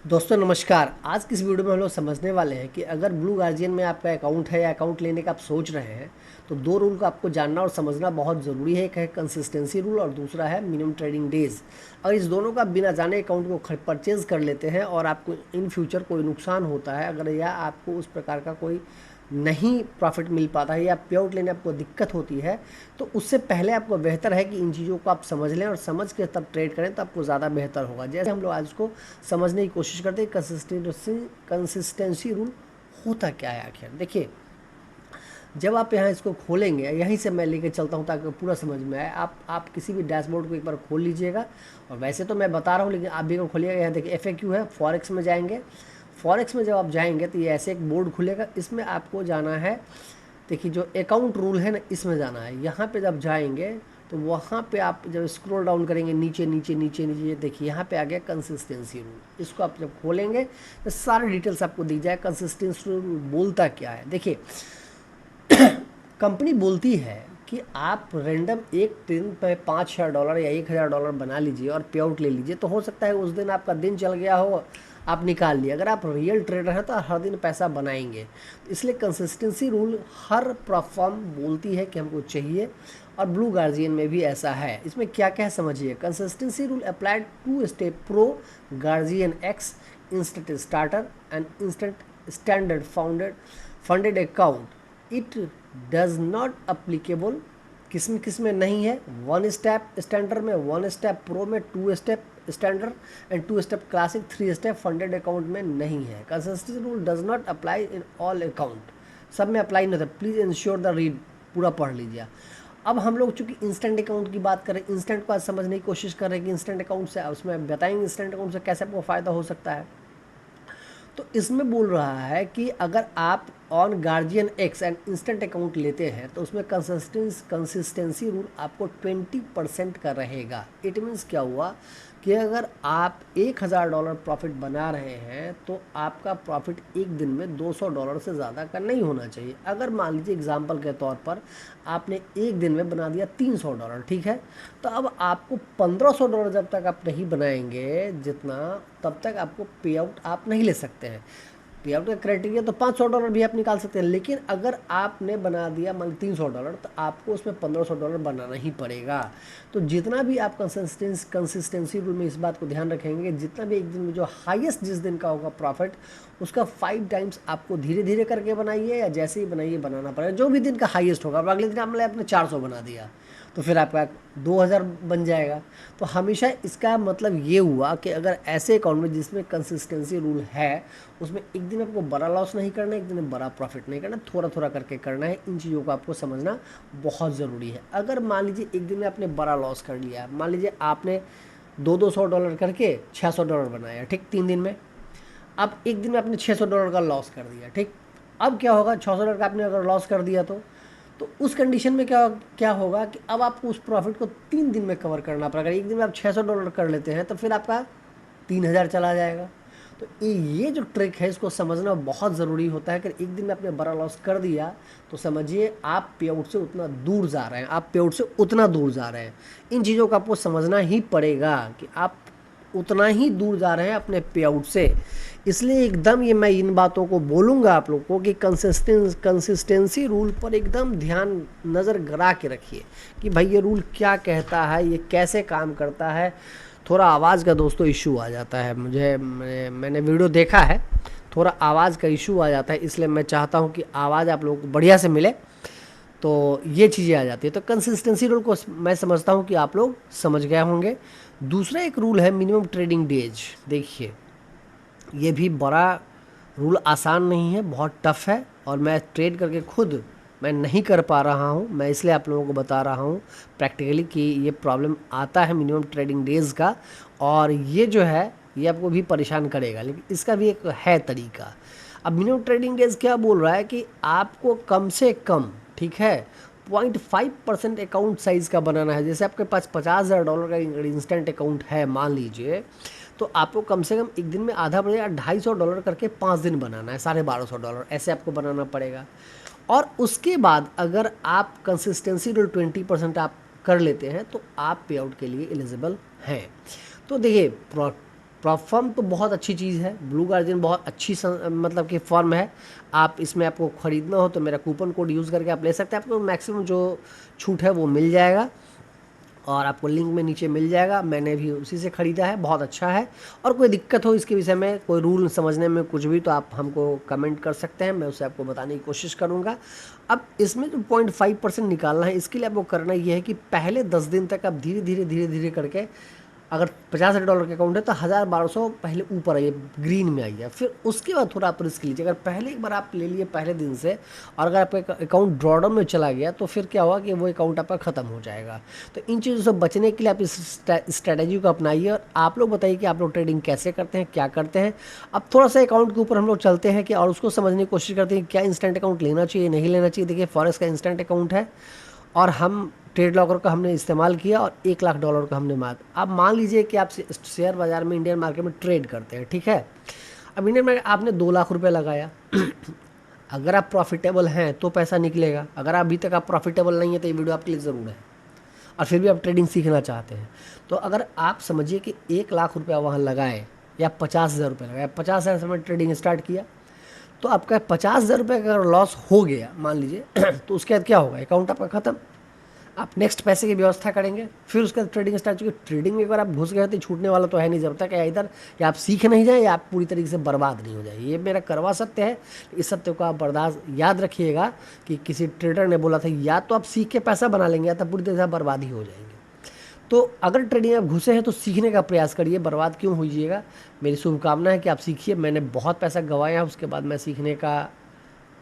दोस्तों नमस्कार। आज की इस वीडियो में हम लोग समझने वाले हैं कि अगर ब्लू गार्जियन में आपका अकाउंट है या अकाउंट लेने का आप सोच रहे हैं तो दो रूल को आपको जानना और समझना बहुत ज़रूरी है। एक है कंसिस्टेंसी रूल और दूसरा है मिनिमम ट्रेडिंग डेज। अगर इस दोनों का बिना जाने अकाउंट को परचेज कर लेते हैं और आपको इन फ्यूचर कोई नुकसान होता है अगर या आपको उस प्रकार का कोई नहीं प्रॉफिट मिल पाता है या पे आउट लेने आपको दिक्कत होती है तो उससे पहले आपको बेहतर है कि इन चीज़ों को आप समझ लें और समझ के तब ट्रेड करें तो आपको ज़्यादा बेहतर होगा। जैसे हम लोग आज उसको समझने की कोशिश करते हैं कंसिस्टेंसी रूल होता क्या है आखिर। देखिए, जब आप यहाँ इसको खोलेंगे, यहीं से मैं लेके चलता हूँ ताकि पूरा समझ में आए। आप किसी भी डैशबोर्ड को एक बार खोल लीजिएगा और वैसे तो मैं बता रहा हूँ लेकिन आप भी को खोलिएगा। यहाँ देखिए FAQ है, फॉरेक्स में जाएंगे। फॉरेक्स में जब आप जाएंगे तो ये ऐसे एक बोर्ड खुलेगा, इसमें आपको जाना है। देखिए जो अकाउंट रूल है ना, इसमें जाना है। यहाँ पे जब जाएंगे तो वहाँ पे आप जब स्क्रॉल डाउन करेंगे नीचे नीचे नीचे नीचे, देखिए यहाँ पे आ गया कंसिस्टेंसी रूल। इसको आप जब खोलेंगे तो सारे डिटेल्स आपको दिख जाए कंसिस्टेंसी रूल बोलता क्या है। देखिए, कंपनी बोलती है कि आप रैंडम एक दिन पे $5,000 या $1,000 बना लीजिए और पे आउट ले लीजिए। तो हो सकता है उस दिन आपका दिन चल गया हो, आप निकाल लिए। अगर आप रियल ट्रेडर हैं तो हर दिन पैसा बनाएंगे। इसलिए कंसिस्टेंसी रूल हर प्लेटफॉर्म बोलती है कि हमको चाहिए, और ब्लू गार्जियन में भी ऐसा है। इसमें क्या क्या समझिए। Consistency rule applied to step pro guardian X instant starter and instant standard funded account. It does not applicable किस में नहीं है। वन स्टेप स्टैंडर्ड में, वन स्टेप प्रो में, two step standard and two step classic, three step funded account में नहीं है। Consistency rule does not apply in all account, सब में अप्लाई नहीं होता। प्लीज इंश्योर द रीड, पूरा पढ़ लीजिए। अब हम लोग चूंकि इंस्टेंट अकाउंट की बात करें, इंस्टेंट को आज समझने की कोशिश कर रहे हैं कि इंस्टेंट अकाउंट से, उसमें बताएंगे इंस्टेंट अकाउंट से कैसे आपको फ़ायदा हो सकता है। तो इसमें बोल रहा है कि अगर आप on guardian x and instant account लेते हैं तो उसमें कंसिस्टेंसी रूल आपको 20% का रहेगा। इट मीन्स क्या हुआ कि अगर आप $1,000 प्रॉफिट बना रहे हैं तो आपका प्रॉफिट एक दिन में $200 से ज़्यादा का नहीं होना चाहिए। अगर मान लीजिए एग्जांपल के तौर पर आपने एक दिन में बना दिया $300, ठीक है, तो अब आपको $1,500 जब तक आप नहीं बनाएंगे जितना, तब तक आपको पे आउट आप नहीं ले सकते हैं। पे आउट का क्राइटेरिया तो $500 भी आप निकाल सकते हैं, लेकिन अगर आपने बना दिया मान $300 तो आपको उसमें $1,500 बनाना ही पड़ेगा। तो जितना भी आप कंसिस्टेंसी रूल में इस बात को ध्यान रखेंगे, जितना भी एक दिन में जो हाईएस्ट जिस दिन का होगा प्रॉफिट, उसका 5 टाइम्स आपको धीरे धीरे करके बनाइए या जैसे ही बनाइए बनाना पड़ेगा। जो भी दिन का हाईएस्ट होगा, अब अगले दिन आपने 400 बना दिया तो फिर आपका 2,000 बन जाएगा। तो हमेशा इसका मतलब ये हुआ कि अगर ऐसे अकाउंट में जिसमें कंसिस्टेंसी रूल है, उसमें एक दिन आपको बड़ा लॉस नहीं करना है, एक दिन में बड़ा प्रॉफिट नहीं करना, थोड़ा थोड़ा करके करना है। इन चीज़ों को आपको समझना बहुत ज़रूरी है। अगर मान लीजिए एक दिन में आपने बड़ा लॉस कर लिया, मान लीजिए आपने $200 करके $600 बनाया, ठीक, 3 दिन में। अब एक दिन में आपने $600 का लॉस कर दिया, ठीक। अब क्या होगा, $600 का आपने अगर लॉस कर दिया तो उस कंडीशन में क्या क्या होगा कि अब आपको उस प्रॉफिट को 3 दिन में कवर करना पड़ेगा। एक दिन में आप $600 कर लेते हैं तो फिर आपका 3,000 चला जाएगा। तो ये जो ट्रिक है इसको समझना बहुत ज़रूरी होता है कि एक दिन में आपने बड़ा लॉस कर दिया तो समझिए आप पे आउट से उतना दूर जा रहे हैं, आप पे आउट से उतना दूर जा रहे हैं। इन चीज़ों का आपको समझना ही पड़ेगा कि आप उतना ही दूर जा रहे हैं अपने पे आउट से। इसलिए एकदम ये मैं इन बातों को बोलूँगा आप लोग को कि कंसिस्टेंसी रूल पर एकदम ध्यान नज़र गड़ा के रखिए कि भाई ये रूल क्या कहता है, ये कैसे काम करता है। थोड़ा आवाज़ का दोस्तों इशू आ जाता है, मैंने वीडियो देखा है, थोड़ा आवाज़ का इशू आ जाता है, इसलिए मैं चाहता हूँ कि आवाज़ आप लोगों को बढ़िया से मिले। तो ये चीज़ें आ जाती है। तो कंसिस्टेंसी रूल को मैं समझता हूँ कि आप लोग समझ गए होंगे। दूसरा एक रूल है मिनिमम ट्रेडिंग डेज। देखिए, ये भी बड़ा रूल आसान नहीं है, बहुत टफ है, और मैं ट्रेड करके खुद मैं नहीं कर पा रहा हूँ। मैं इसलिए आप लोगों को बता रहा हूँ प्रैक्टिकली कि ये प्रॉब्लम आता है मिनिमम ट्रेडिंग डेज़ का, और ये जो है ये आपको भी परेशान करेगा, लेकिन इसका भी एक है तरीका। अब मिनिमम ट्रेडिंग डेज क्या बोल रहा है कि आपको कम से कम, ठीक है, 0.5% अकाउंट साइज़ का बनाना है। जैसे आपके पास $50,000 का इंस्टेंट अकाउंट है मान लीजिए, तो आपको कम से कम एक दिन में आधा बढ़े या $250 करके 5 दिन बनाना है, $1,250 ऐसे आपको बनाना पड़ेगा। और उसके बाद अगर आप कंसिस्टेंसी रूल 20% आप कर लेते हैं तो आप पे आउट के लिए एलिजिबल हैं। तो देखिए, फर्म तो बहुत अच्छी चीज़ है, ब्लू गार्जियन बहुत अच्छी मतलब कि फर्म है। आप इसमें आपको ख़रीदना हो तो मेरा कूपन कोड यूज़ करके आप ले सकते हैं, आपको मैक्सिमम जो छूट है वो मिल जाएगा और आपको लिंक में नीचे मिल जाएगा। मैंने भी उसी से ख़रीदा है, बहुत अच्छा है। और कोई दिक्कत हो इसके विषय में, कोई रूल समझने में कुछ भी, तो आप हमको कमेंट कर सकते हैं, मैं उसे आपको बताने की कोशिश करूँगा। अब इसमें जो 0.5% निकालना है, इसके लिए आपको करना ये है कि पहले 10 दिन तक आप धीरे धीरे धीरे धीरे करके, अगर $50 का अकाउंट है तो 1000-1200 पहले ऊपर आइए, ग्रीन में आइए, फिर उसके बाद थोड़ा आप रिस्क लीजिए। अगर पहले एक बार आप ले लिए पहले दिन से और अगर आपका अकाउंट ड्रॉडाउन में चला गया तो फिर क्या होगा कि वो अकाउंट आपका ख़त्म हो जाएगा। तो इन चीज़ों से बचने के लिए आप इस स्ट्रैटेजी को अपनाइए। और आप लोग बताइए कि आप लोग ट्रेडिंग कैसे करते हैं, क्या करते हैं। अब थोड़ा सा अकाउंट के ऊपर हम लोग चलते हैं कि और उसको समझने की कोशिश करते हैं क्या इंस्टेंट अकाउंट लेना चाहिए, नहीं लेना चाहिए। देखिए फॉरेक्स का इंस्टेंट अकाउंट है और हम ट्रेड लॉकर का हमने इस्तेमाल किया और $1,00,000 का हमने आप मान लीजिए कि आप शेयर बाज़ार में इंडियन मार्केट में ट्रेड करते हैं, ठीक है। अब इंडियन मार्केट आपने $2,00,000 लगाया अगर आप प्रॉफिटेबल हैं तो पैसा निकलेगा। अगर अभी तक आप प्रॉफिटेबल नहीं है तो ये वीडियो आपके लिए ज़रूर है और फिर भी आप ट्रेडिंग सीखना चाहते हैं तो अगर आप समझिए कि $1,00,000 वहाँ लगाए या $50,000 लगाए, 50,000 से मैंने ट्रेडिंग स्टार्ट किया तो आपका $50,000 का अगर लॉस हो गया मान लीजिए तो उसके बाद क्या होगा, अकाउंट आपका ख़त्म। आप नेक्स्ट पैसे की व्यवस्था करेंगे, फिर उसके बाद ट्रेडिंग स्टार्ट। चुकी ट्रेडिंग में एक बार आप घुस गए तो छूटने वाला तो है नहीं, जब तक या इधर या आप सीख नहीं जाए या आप पूरी तरीके से बर्बाद नहीं हो जाए। ये मेरा करवा सत्य है। इस सत्य को आप बर्दाश्त याद रखिएगा कि किसी ट्रेडर ने बोला था या तो आप सीख के पैसा बना लेंगे या तो पूरी तरह से बर्बाद ही हो जाएंगे। तो अगर ट्रेडिंग में आप घुसे हैं तो सीखने का प्रयास करिए, बर्बाद क्यों होइएगा। मेरी शुभकामना है कि आप सीखिए। मैंने बहुत पैसा गंवाया, उसके बाद मैं सीखने का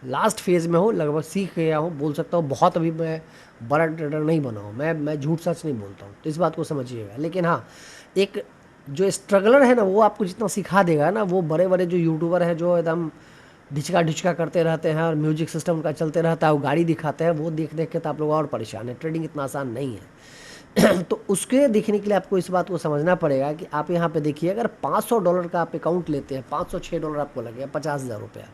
लास्ट फेज़ में हूँ, लगभग सीख गया हूँ, बोल सकता हूँ। बहुत अभी मैं बड़ा ट्रेडर नहीं बना हूँ, मैं झूठ सच नहीं बोलता हूँ, तो इस बात को समझिएगा। लेकिन हाँ, एक जो स्ट्रगलर है ना वो आपको जितना सिखा देगा ना, वो बड़े बड़े जो यूट्यूबर हैं जो एकदम ढिचका ढिचका करते रहते हैं और म्यूजिक सिस्टम का चलते रहता है, वो गाड़ी दिखाते हैं, वो देख देख के तो आप लोग और परेशान है। ट्रेडिंग इतना आसान नहीं है तो उसके देखने के लिए आपको इस बात को समझना पड़ेगा कि आप यहाँ पे देखिए, अगर $500 का आप अकाउंट लेते हैं, $506 आपको लगेगा, $50,000।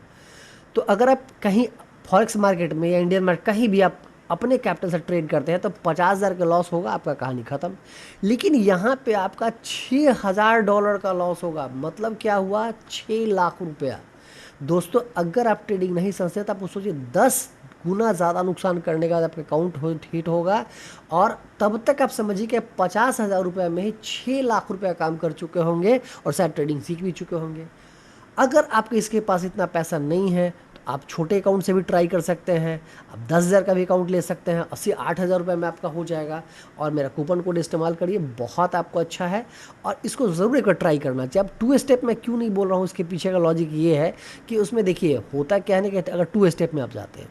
तो अगर आप कहीं फॉरेक्स मार्केट में या इंडियन मार्केट कहीं भी आप अपने कैपिटल से ट्रेड करते हैं तो 50,000 का लॉस होगा, आपका कहानी ख़त्म। लेकिन यहाँ पे आपका $6,000 का लॉस होगा, मतलब क्या हुआ, $6,00,000। दोस्तों अगर आप ट्रेडिंग नहीं समझते तो आप सोचिए 10 गुना ज़्यादा नुकसान करने का आपका अकाउंट हिट होगा। और तब तक आप समझिए कि $50,000 में ही $6,00,000 काम कर चुके होंगे और शायद ट्रेडिंग सीख भी चुके होंगे। अगर आपके इसके पास इतना पैसा नहीं है तो आप छोटे अकाउंट से भी ट्राई कर सकते हैं। आप 10,000 का भी अकाउंट ले सकते हैं, 8,000 में आपका हो जाएगा। और मेरा कूपन कोड इस्तेमाल करिए, बहुत आपको अच्छा है और इसको ज़रूर एक बार ट्राई करना चाहिए। अब 2 स्टेप मैं क्यों नहीं बोल रहा हूँ, इसके पीछे का लॉजिक ये है कि उसमें देखिए होता क्या है ना कि अगर 2 स्टेप में आप जाते हैं,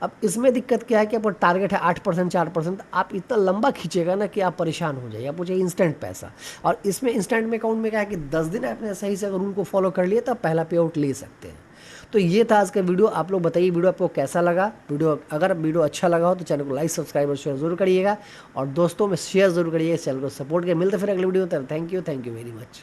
अब इसमें दिक्कत क्या है कि आपका टारगेट है 8% 4%, आप इतना लंबा खींचेगा ना कि आप परेशान हो जाइए, आप मुझे इंस्टेंट पैसा। और इसमें इंस्टेंट में अकाउंट में क्या है कि 10 दिन आपने सही से अगर उनको फॉलो कर लिया तो आप पहला पे आउट ले सकते हैं। तो ये था आज का वीडियो। आप लोग बताइए वीडियो आपको कैसा लगा। अगर वीडियो अच्छा लगा हो तो चैनल को लाइक सब्सक्राइब और शेयर जरूर करिएगा और दोस्तों में शेयर जरूर करिएगा, चैनल को सपोर्ट करिए। मिलते फिर अगले वीडियो में, थैंक यू वेरी मच।